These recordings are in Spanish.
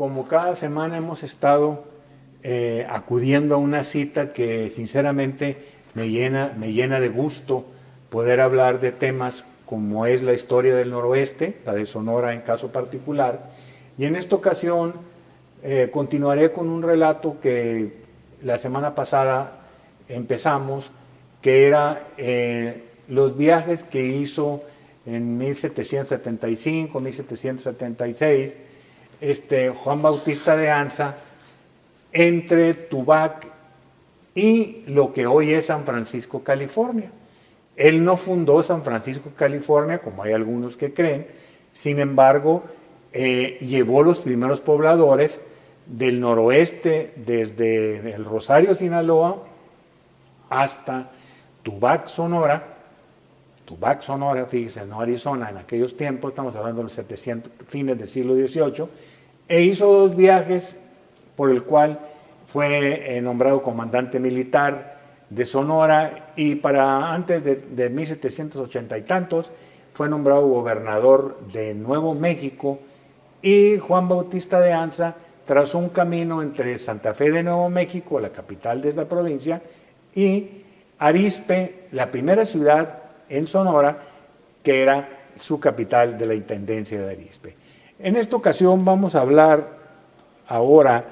como cada semana hemos estado acudiendo a una cita que sinceramente me llena de gusto poder hablar de temas como es la historia del noroeste, la de Sonora en caso particular, y en esta ocasión continuaré con un relato que la semana pasada empezamos, que era los viajes que hizo en 1775, 1776, Juan Bautista de Anza, entre Tubac y lo que hoy es San Francisco, California. Él no fundó San Francisco, California, como hay algunos que creen, sin embargo, llevó los primeros pobladores del noroeste, desde el Rosario, Sinaloa, hasta Tubac, Sonora. Tubac, Sonora, fíjese, no Arizona, en aquellos tiempos, estamos hablando de los 700, fines del siglo XVIII, e hizo dos viajes por el cual fue nombrado comandante militar de Sonora, y para antes de 1780 y tantos fue nombrado gobernador de Nuevo México, y Juan Bautista de Anza trazó un camino entre Santa Fe de Nuevo México, la capital de la provincia, y Arizpe, la primera ciudad en Sonora, que era su capital de la intendencia de Arizpe. En esta ocasión vamos a hablar ahora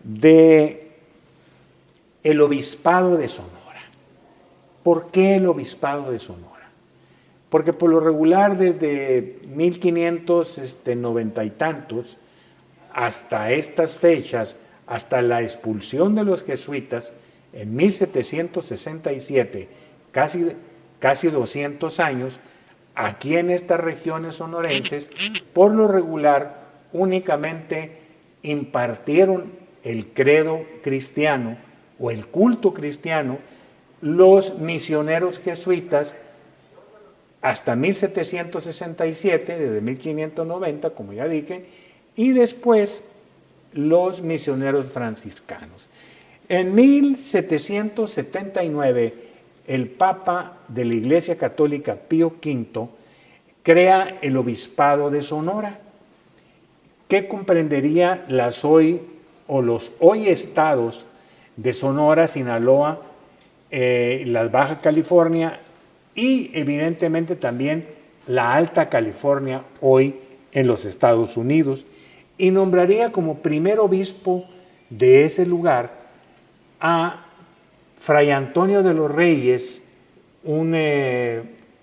de el obispado de Sonora. ¿Por qué el obispado de Sonora? Porque por lo regular desde 1590 y tantos hasta estas fechas, hasta la expulsión de los jesuitas en 1767, casi 200 años, aquí en estas regiones sonorenses, por lo regular únicamente impartieron el credo cristiano o el culto cristiano los misioneros jesuitas hasta 1767, desde 1590, como ya dije, y después los misioneros franciscanos. En 1779, el Papa de la Iglesia Católica Pío V crea el Obispado de Sonora, que comprendería los hoy estados de Sonora, Sinaloa, la Baja California y evidentemente también la Alta California, hoy en los Estados Unidos, y nombraría como primer obispo de ese lugar a Fray Antonio de los Reyes, un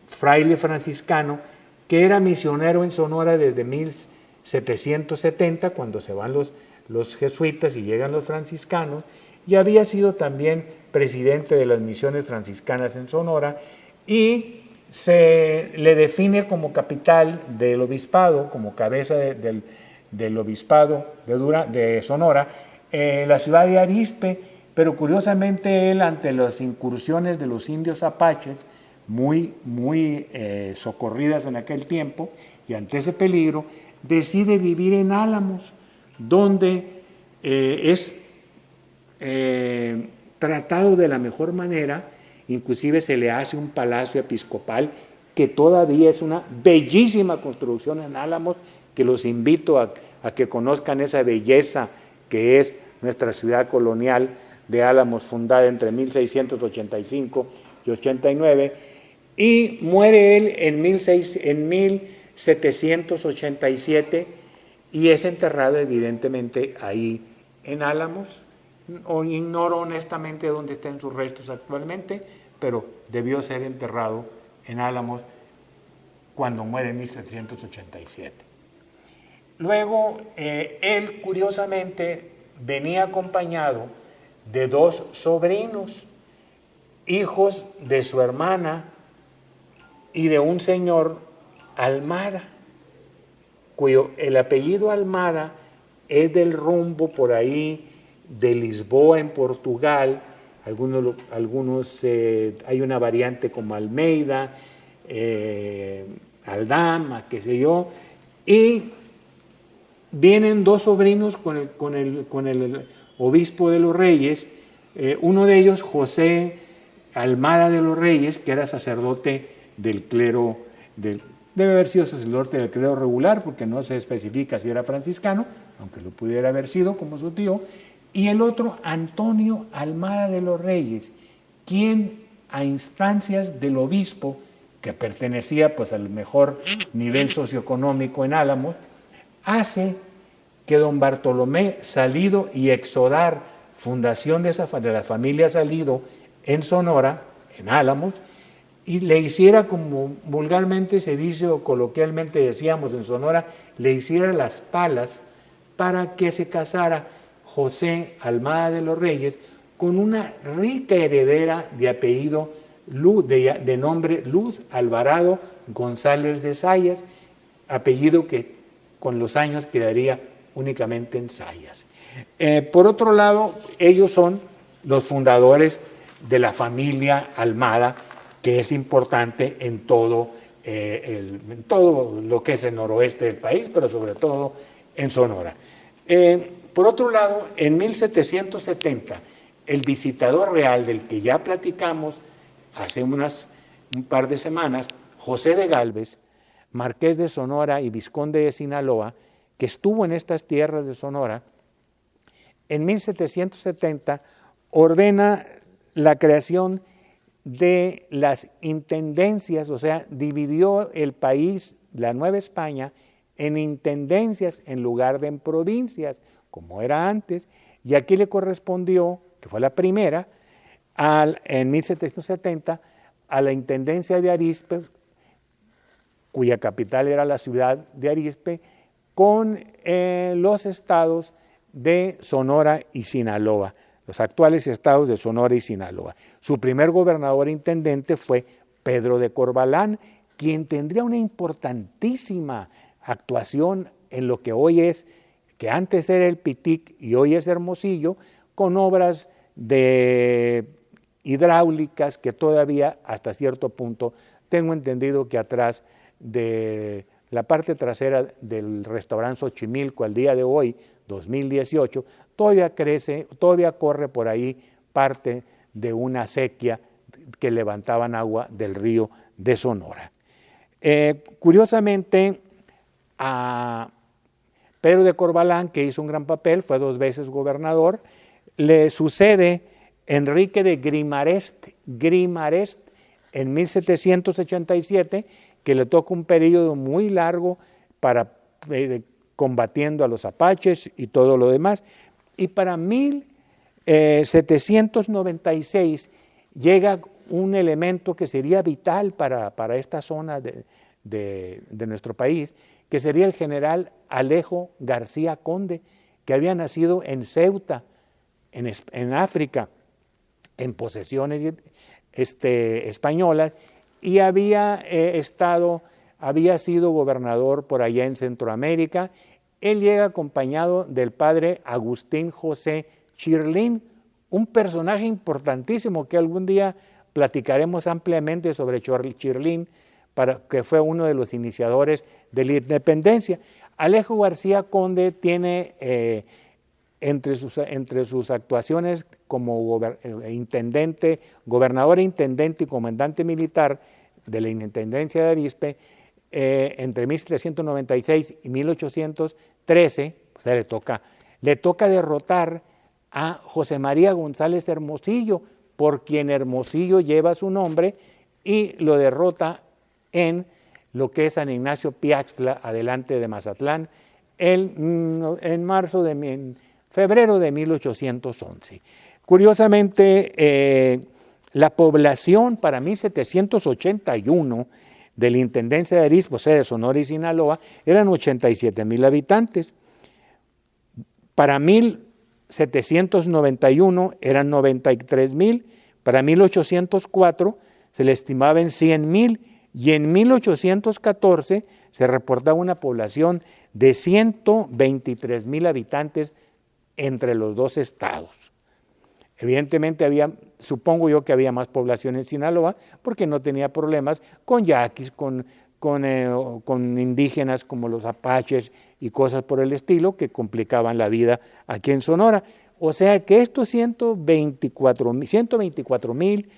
fraile franciscano que era misionero en Sonora desde 1770, cuando se van los jesuitas y llegan los franciscanos, y había sido también presidente de las misiones franciscanas en Sonora, y se le define como capital del obispado, como cabeza del obispado de Sonora, la ciudad de Arizpe. Pero curiosamente él, ante las incursiones de los indios apaches, muy socorridas en aquel tiempo, y ante ese peligro, decide vivir en Álamos, donde es tratado de la mejor manera. Inclusive se le hace un palacio episcopal, que todavía es una bellísima construcción en Álamos, que los invito a que conozcan esa belleza que es nuestra ciudad colonial de Álamos, fundada entre 1685 y 89, y muere él en 1787 y es enterrado evidentemente ahí en Álamos. Ignoro honestamente dónde están sus restos actualmente, pero debió ser enterrado en Álamos cuando muere en 1787. Luego, él curiosamente venía acompañado de dos sobrinos, hijos de su hermana y de un señor Almada, cuyo el apellido Almada es del rumbo por ahí de Lisboa en Portugal. Algunos hay una variante como Almeida, Aldama, qué sé yo, y vienen dos sobrinos con el obispo de los Reyes, uno de ellos José Almada de los Reyes, que era sacerdote del clero, de Debe haber sido sacerdote del credo regular, porque no se especifica si era franciscano, aunque lo pudiera haber sido como su tío. Y el otro, Antonio Almada de los Reyes, quien a instancias del obispo, que pertenecía pues al mejor nivel socioeconómico en Álamos, hace que don Bartolomé Salido y Exodar, fundación de la familia Salido en Sonora, en Álamos, y le hiciera, como vulgarmente se dice o coloquialmente decíamos en Sonora, le hiciera las palas para que se casara José Almada de los Reyes con una rica heredera de apellido de nombre Luz Alvarado González de Zayas, apellido que con los años quedaría únicamente en Zayas. Por otro lado, ellos son los fundadores de la familia Almada, que es importante en todo lo que es el noroeste del país, pero sobre todo en Sonora. Por otro lado, en 1770, el visitador real del que ya platicamos hace un par de semanas, José de Gálvez, marqués de Sonora y vizconde de Sinaloa, que estuvo en estas tierras de Sonora, en 1770 ordena la creación de las intendencias, o sea, dividió el país, la Nueva España, en intendencias en lugar de en provincias, como era antes, y aquí le correspondió, que fue la primera, en 1770, a la intendencia de Arizpe, cuya capital era la ciudad de Arizpe, con los estados de Sonora y Sinaloa, los actuales estados de Sonora y Sinaloa. Su primer gobernador e intendente fue Pedro de Corbalán, quien tendría una importantísima actuación en lo que hoy es, que antes era el Pitic y hoy es Hermosillo, con obras de hidráulicas que todavía hasta cierto punto tengo entendido que atrás de la parte trasera del restaurante Xochimilco al día de hoy, 2018, todavía corre por ahí parte de una acequia que levantaban agua del río de Sonora. Curiosamente, a Pedro de Corbalán, que hizo un gran papel, fue 2 veces gobernador, le sucede Enrique de Grimarest en 1787, que le toca un periodo muy largo para combatiendo a los apaches y todo lo demás, y para 1796 llega un elemento que sería vital para esta zona de nuestro país, que sería el general Alejo García Conde, que había nacido en Ceuta, en África, en posesiones españolas, y había sido gobernador por allá en Centroamérica. Él llega acompañado del padre Agustín José Chirlín, un personaje importantísimo que algún día platicaremos ampliamente sobre Chirlín, que fue uno de los iniciadores de la independencia. Alejo García Conde tiene entre sus actuaciones como gobernador, intendente y comandante militar de la Intendencia de Arizpe, entre 1796 y 1813, o sea, le toca derrotar a José María González Hermosillo, por quien Hermosillo lleva su nombre, y lo derrota en lo que es San Ignacio Piaxtla, adelante de Mazatlán, en febrero de 1811. Curiosamente, la población para 1781 de la Intendencia de Arizpe, o sea, de Sonora y Sinaloa, eran 87,000 habitantes. Para 1791 eran 93,000, para 1804 se le estimaba en 100,000, y en 1814 se reportaba una población de 123,000 habitantes entre los 2 estados. Evidentemente supongo yo que había más población en Sinaloa, porque no tenía problemas con yaquis, con indígenas como los apaches y cosas por el estilo que complicaban la vida aquí en Sonora. O sea que estos 124,000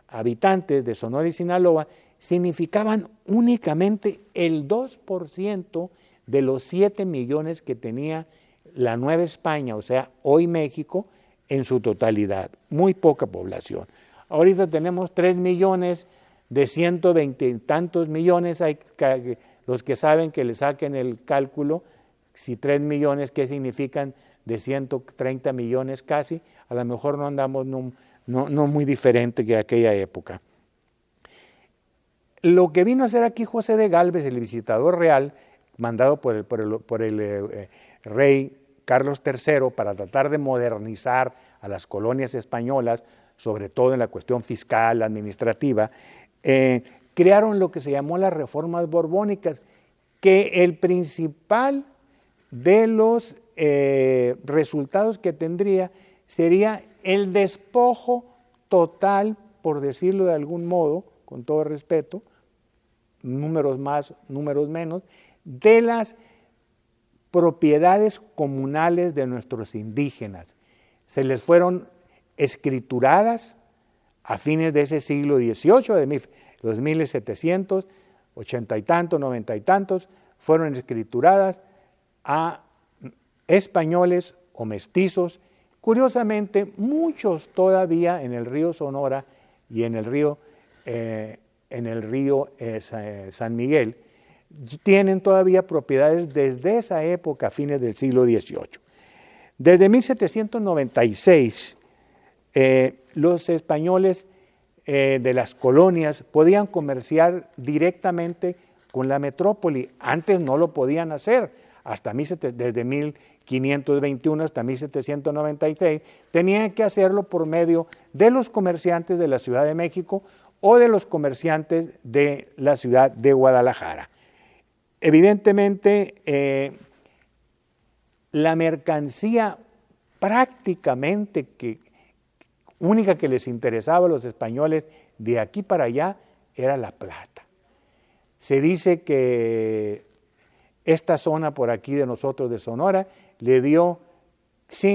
habitantes de Sonora y Sinaloa significaban únicamente el 2% de los 7 millones que tenía la Nueva España, o sea, hoy México, en su totalidad. Muy poca población. Ahorita tenemos 3 millones de 120 y tantos millones. Hay los que saben que le saquen el cálculo, si 3 millones, ¿qué significan? De 130 millones casi, a lo mejor no andamos no muy diferente que aquella época. Lo que vino a hacer aquí José de Gálvez, el visitador real, mandado por el rey Carlos III para tratar de modernizar a las colonias españolas, sobre todo en la cuestión fiscal, administrativa, crearon lo que se llamó las reformas borbónicas, que el principal de los resultados que tendría sería el despojo total, por decirlo de algún modo, con todo respeto, números más, números menos, de las propiedades comunales de nuestros indígenas. Se les fueron escrituradas a fines de ese siglo XVIII, de los 1780 y tantos, 90 y tantos, fueron escrituradas a españoles o mestizos. Curiosamente, muchos todavía en el río Sonora y en el río San Miguel tienen todavía propiedades desde esa época, a fines del siglo XVIII. Desde 1796, los españoles de las colonias podían comerciar directamente con la metrópoli. Antes no lo podían hacer. Desde 1521 hasta 1796, tenían que hacerlo por medio de los comerciantes de la Ciudad de México o de los comerciantes de la ciudad de Guadalajara. Evidentemente, la mercancía prácticamente única que les interesaba a los españoles de aquí para allá era la plata. Se dice que esta zona por aquí de nosotros de Sonora le dio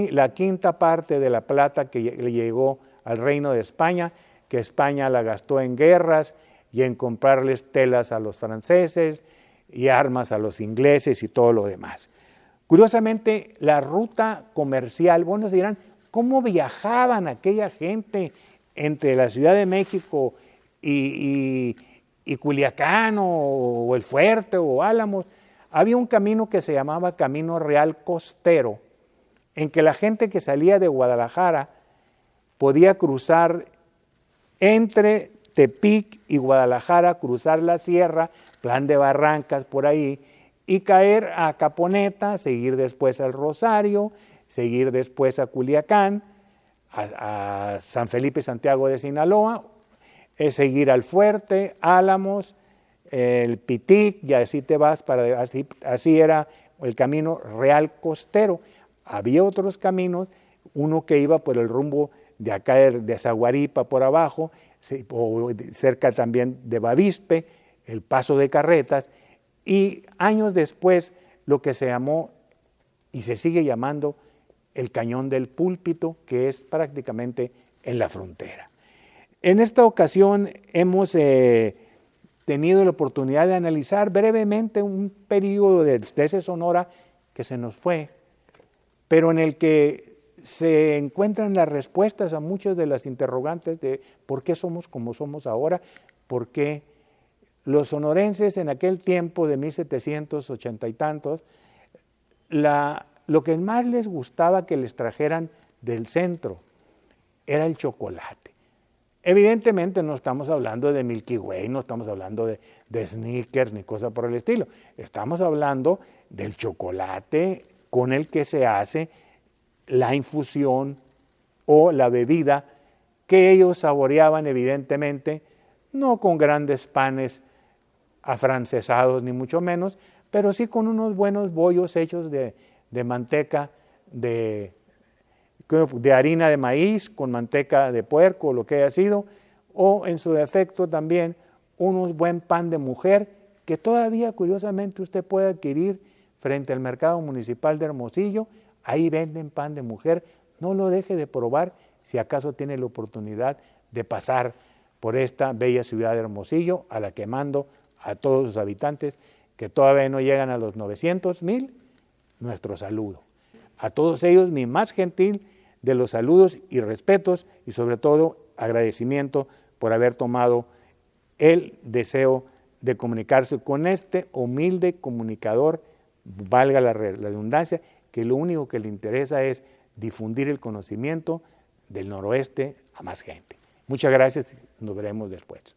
la quinta parte de la plata que le llegó al Reino de España, que España la gastó en guerras y en comprarles telas a los franceses y armas a los ingleses y todo lo demás. Curiosamente, la ruta comercial, bueno, se dirán, ¿cómo viajaban aquella gente entre la Ciudad de México y Culiacán o El Fuerte o Álamos? Había un camino que se llamaba Camino Real Costero, en que la gente que salía de Guadalajara podía cruzar entre Tepic y Guadalajara, cruzar la sierra, Plan de Barrancas por ahí, y caer a Caponeta, seguir después al Rosario, seguir después a Culiacán, a San Felipe, Santiago de Sinaloa, seguir al Fuerte, Álamos, el Pitic, y así te vas, así era el camino real costero. Había otros caminos, uno que iba por el rumbo de acá de Zaguaripa por abajo, o cerca también de Bavispe, el Paso de Carretas, y años después lo que se llamó y se sigue llamando el Cañón del Púlpito, que es prácticamente en la frontera. En esta ocasión hemos tenido la oportunidad de analizar brevemente un periodo de ese Sonora que se nos fue, pero en el que se encuentran las respuestas a muchas de las interrogantes de por qué somos como somos ahora, por qué los sonorenses en aquel tiempo de 1780 y tantos, lo que más les gustaba que les trajeran del centro era el chocolate. Evidentemente no estamos hablando de Milky Way, no estamos hablando de Snickers ni cosa por el estilo. Estamos hablando del chocolate con el que se hace la infusión o la bebida que ellos saboreaban evidentemente, no con grandes panes afrancesados ni mucho menos, pero sí con unos buenos bollos hechos de manteca de harina de maíz, con manteca de puerco, lo que haya sido, o en su defecto también un buen pan de mujer, que todavía curiosamente usted puede adquirir frente al mercado municipal de Hermosillo. Ahí venden pan de mujer, no lo deje de probar si acaso tiene la oportunidad de pasar por esta bella ciudad de Hermosillo, a la que mando a todos sus habitantes que todavía no llegan a los 900,000, nuestro saludo. A todos ellos mi más gentil de los saludos y respetos y sobre todo agradecimiento por haber tomado el deseo de comunicarse con este humilde comunicador, valga la redundancia, que lo único que le interesa es difundir el conocimiento del noroeste a más gente. Muchas gracias, nos veremos después.